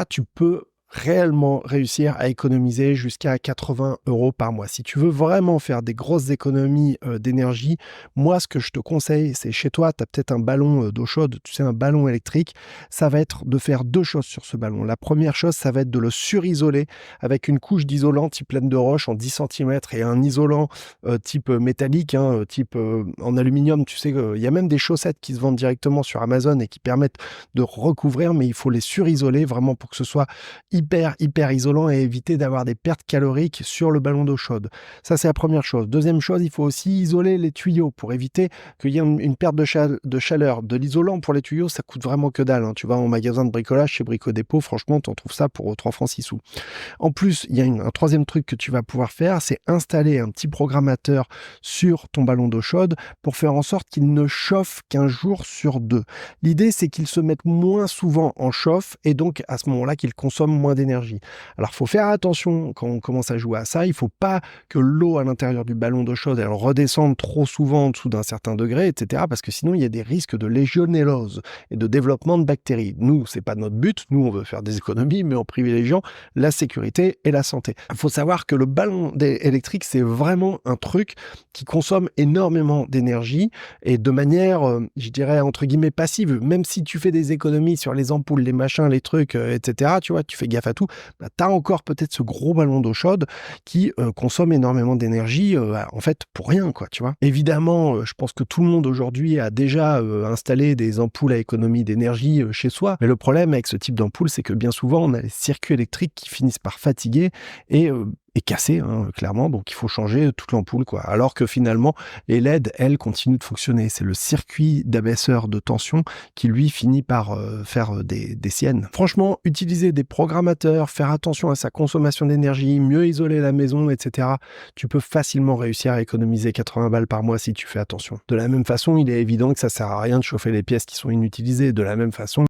là, tu peux réellement réussir à économiser jusqu'à 80 € par mois. Si tu veux vraiment faire des grosses économies d'énergie, moi, ce que je te conseille, c'est chez toi, tu as peut-être un ballon d'eau chaude, tu sais, un ballon électrique. Ça va être de faire deux choses sur ce ballon. La première chose, ça va être de le surisoler avec une couche d'isolant type plaine de roche en 10 centimètres et un isolant type métallique, type en aluminium. Tu sais, il y a même des chaussettes qui se vendent directement sur Amazon et qui permettent de recouvrir, mais il faut les surisoler vraiment pour que ce soit hyper isolant et éviter d'avoir des pertes caloriques sur le ballon d'eau chaude. Ça, c'est la première chose. Deuxième chose, il faut aussi isoler les tuyaux pour éviter qu'il y ait une perte de chaleur. De l'isolant pour les tuyaux, ça coûte vraiment que dalle. Tu vas en magasin de bricolage chez Brico Dépôt, franchement, tu en trouves ça pour 3 francs 6 sous. En plus, il y a un troisième truc que tu vas pouvoir faire, c'est installer un petit programmateur sur ton ballon d'eau chaude pour faire en sorte qu'il ne chauffe qu'un jour sur deux. L'idée, c'est qu'il se mette moins souvent en chauffe et donc à ce moment-là qu'il consomme moins d'énergie. Alors, il faut faire attention quand on commence à jouer à ça. Il ne faut pas que l'eau à l'intérieur du ballon d'eau chaude elle redescende trop souvent en dessous d'un certain degré, etc. Parce que sinon, il y a des risques de légionellose et de développement de bactéries. Nous, c'est pas notre but. Nous, on veut faire des économies, mais en privilégiant la sécurité et la santé. Il faut savoir que le ballon électrique, c'est vraiment un truc qui consomme énormément d'énergie et de manière, je dirais, entre guillemets, passive. Même si tu fais des économies sur les ampoules, les machins, les trucs, etc., tu vois, tu fais gaffe à tout, bah, tu as encore peut-être ce gros ballon d'eau chaude qui consomme énormément d'énergie, en fait, pour rien, quoi, tu vois. Évidemment, je pense que tout le monde aujourd'hui a déjà installé des ampoules à économie d'énergie chez soi, mais le problème avec ce type d'ampoule, c'est que bien souvent, on a les circuits électriques qui finissent par fatiguer et cassé, clairement, donc il faut changer toute l'ampoule, quoi. Alors que finalement, les LED, elles, continuent de fonctionner. C'est le circuit d'abaisseur de tension qui, lui, finit par faire des siennes. Franchement, utiliser des programmateurs, faire attention à sa consommation d'énergie, mieux isoler la maison, etc., tu peux facilement réussir à économiser 80 balles par mois si tu fais attention. De la même façon, il est évident que ça sert à rien de chauffer les pièces qui sont inutilisées. De la même façon,